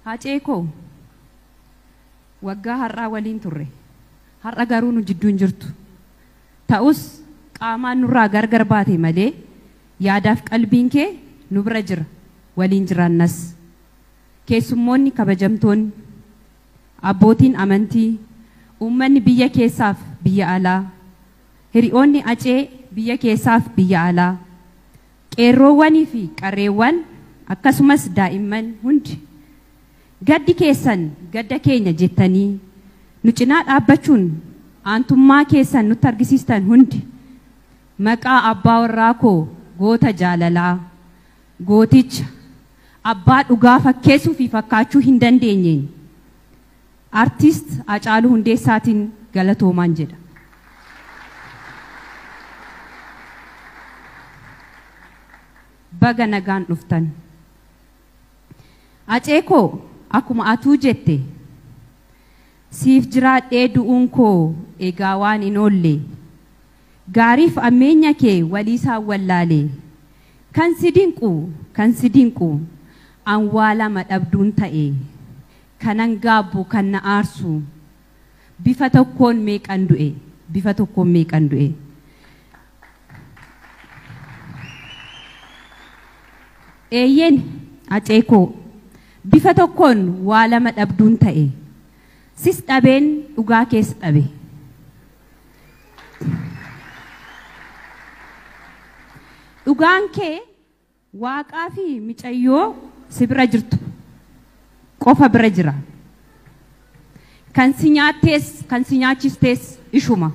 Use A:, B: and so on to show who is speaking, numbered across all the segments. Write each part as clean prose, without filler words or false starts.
A: Haacee koo waggaa har'aa waliin turre. Har'a garuu nu jidduun jirtu. Ta'us qaamaan nurraa gargar baate malee yaadaaf qalbiin kee nu bira jira waliin jiraannas. Keessummoonni kabajamtoonni, abbootiin amantii, uummanni biyya keessaaf biyya alaa, hiriyoonni Acee biyya keessaaf biyya alaa, qeerroowwanii fi qarreewwan akkasumas daa'imman hundi gaddi keessan gadda keenya jettanii nu cinaa dhaabbachuun aantummaa keessan nutti argisiistan hundi maqaa abbaa warraa koo goota jaalalaa, gooticha abbaa dhugaa fakkeessuu fi fakkaachuu hin dandeenyeen artiist Hacaaluu Hundeessaatiin galatoomaan jedha. Baga nagaan dhuftan. Acee koo akkuma atuu jette siif jiraadhee du'uun koo egaa waan hin oolle gaariif ammeenya kee waliisaan wallaalee kan si dinqu anwaalama dhabduun ta'e kanan gaabbu kan na aarsu bifa tokkoon meeqan du'e. Eeyyen Acee koo bifa tokkoon waa lama dhabduun ta'e sis dhabeen dhugaa keessa dhabe. Dhugaan kee waaqaa fi micayyoo si bira jirtu qofa bira jira. Kan si nyaattees kan si nyaachistees ishuma.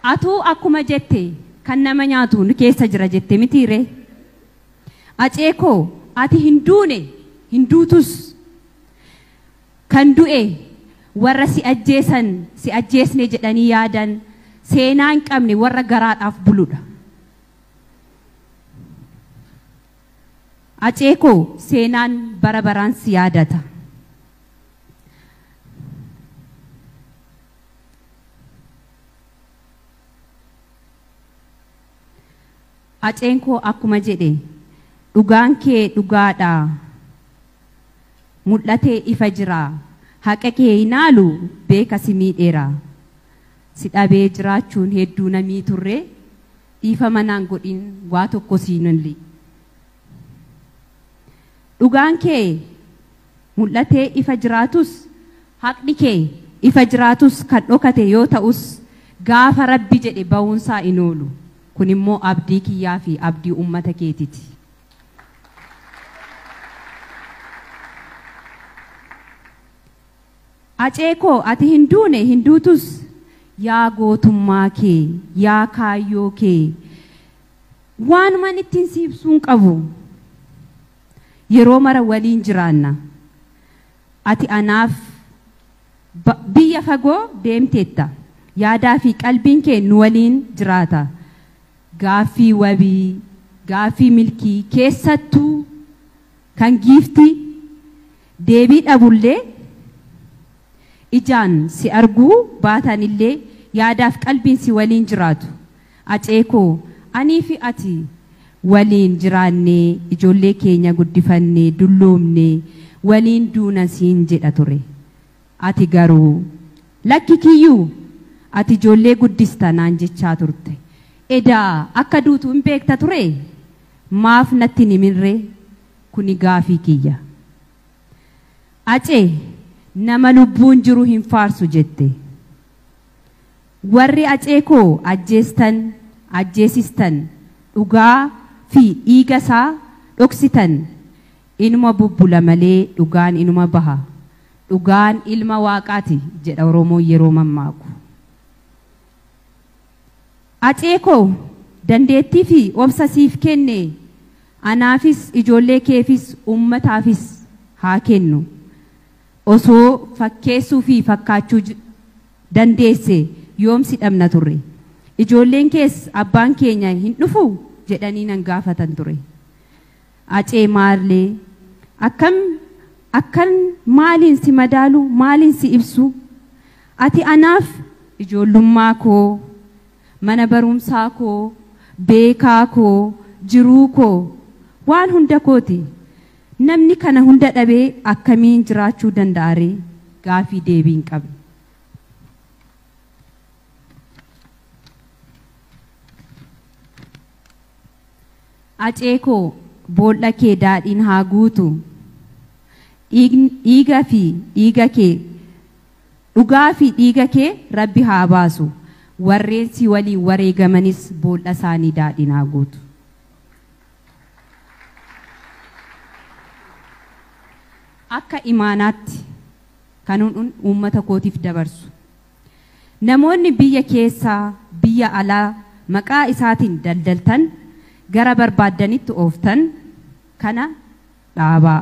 A: Atuu akkuma jette kan nama nyaatu nu keessa jira jette mitiire. Acee koo ati hin duune hin duutus kan du'e warra si ajjeesne jedhanii yaadan seenaa hin qabne warra garaadhaaf buludha. Acee koo seenaan bara baraan si yaadata. Aceen koo akkuma jedhe dhugaan kee dhugaadha. Mul'atee ifa jira. Haqa kee hinaalu beeka si miidheera. Si dhabee jiraachuun hedduu namii turre dhiifa manaan godhin waa tokko siinulli. Dhugaan kee mul'atee ifa jiraatus haqni kee ifa jiraatus kan dhokate yoo ta'us gaafa Rabbi jedhe ba'uunsaa hin oolu. Kun immoo abdii kiyyaa fi abdii uummata keetiiti. Acee koo ati hin duune hin duutus yaa gootummaa kee yaa kaayyoo kee waanumaan ittiin si ibsuun qabu. Yeroo mara waliin jiraanna. Ati anaaf biyya fagoo deemteetta. Yaadaa fi qalbiin kee nu waliin jiraata. Gaaffii wabii, gaaffii milkii keessattuu kan giifti deebii dhabullee ijaan si arguu baatan illee yaadaaf qalbiin si waliin jiraatu. Acee koo anii fi ati waliin jiraannee ijoollee keenya guddifannee dulloomnee waliin duuna siin jedha ture. Ati garuu lakki kiyyuu ati ijoollee guddista naan jechaa turte. Edaa akka duutu hin beekta ture maaf natti nimirre kuni gaafii kiyya. Acee nama lubbuun jiru hin faarsu jette. Warri Acee koo ajjeesistan dhugaa fi dhiiga isaa dhoksitan inuma bubbula malee dhugaan inuma baha. Dhugaan ilma waaqaati jedha Oromoon yeroo mammaaku. Acee koo dandeettii fi obsa siif kenne anaafis ijoollee keefis uummataafis haa kennu. Osoo fakkeessuu fi fakkaachuu dandeesse yoomsi dhabna turre. Ijoolleen kees abbaan keenya hin dhufu jedhanii nan gaafatan ture. Acee maallee akkan maaliin si madaalu maaliin si ibsu ati anaaf ijoollummaa koo mana barumsaa koo beekaa koo jiruu koo waan hunda kooti. Namni kana hunda dhabee akkamiin jiraachuu danda'are gaafii deebii hin qabne. Acee koo boolla kee daadhiin haa guutu. Dhiigaa fi dhiiga kee dhugaa fi dhiiga kee Rabbi haa baasu. Warreen si waliin wareegamanis boolla isaanii daadhiin haa guutu. Akka imaanaatti kanuun uummata kootiif dabarsu. Namoonni biyya keessaa biyya alaa maqaa isaatiin daldaltan gara barbaadanitti ooftan kana dhaabaa.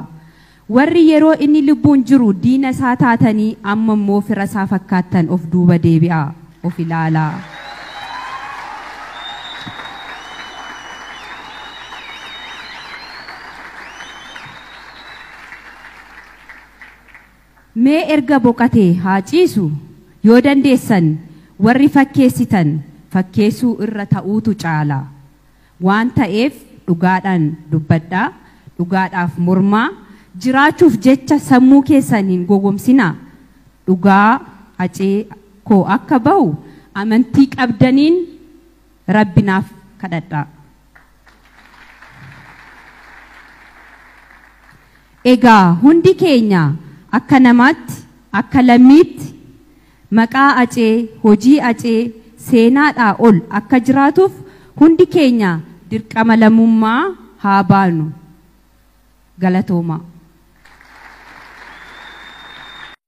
A: Warri yeroo inni lubbuun jiru diina isaa taatanii amma immoo fira isaa fakkaattan of duuba deebi'aa, of ilaalaa. Mee erga boqatee haa ciisu yoo dandeessan warri fakkeessitan fakkeessuu irra ta'uutu caala. Waan ta'eef dhugaadhaan dubbadhaa, dhugaadhaaf mormaa, jiraachuuf jecha sammuu keessaniin gogomsinaa. Dhugaa acee koo akka bahu amantii qabdaniin Rabbinaaf kadhadhaa. Egaa hundi keenya akka namaatti, akka lammiitti maqaa acee, hojii acee, seenaadhaa ol akka jiraatuuf hundi keenya dirqama lammummaa haa baanu. Galatooma.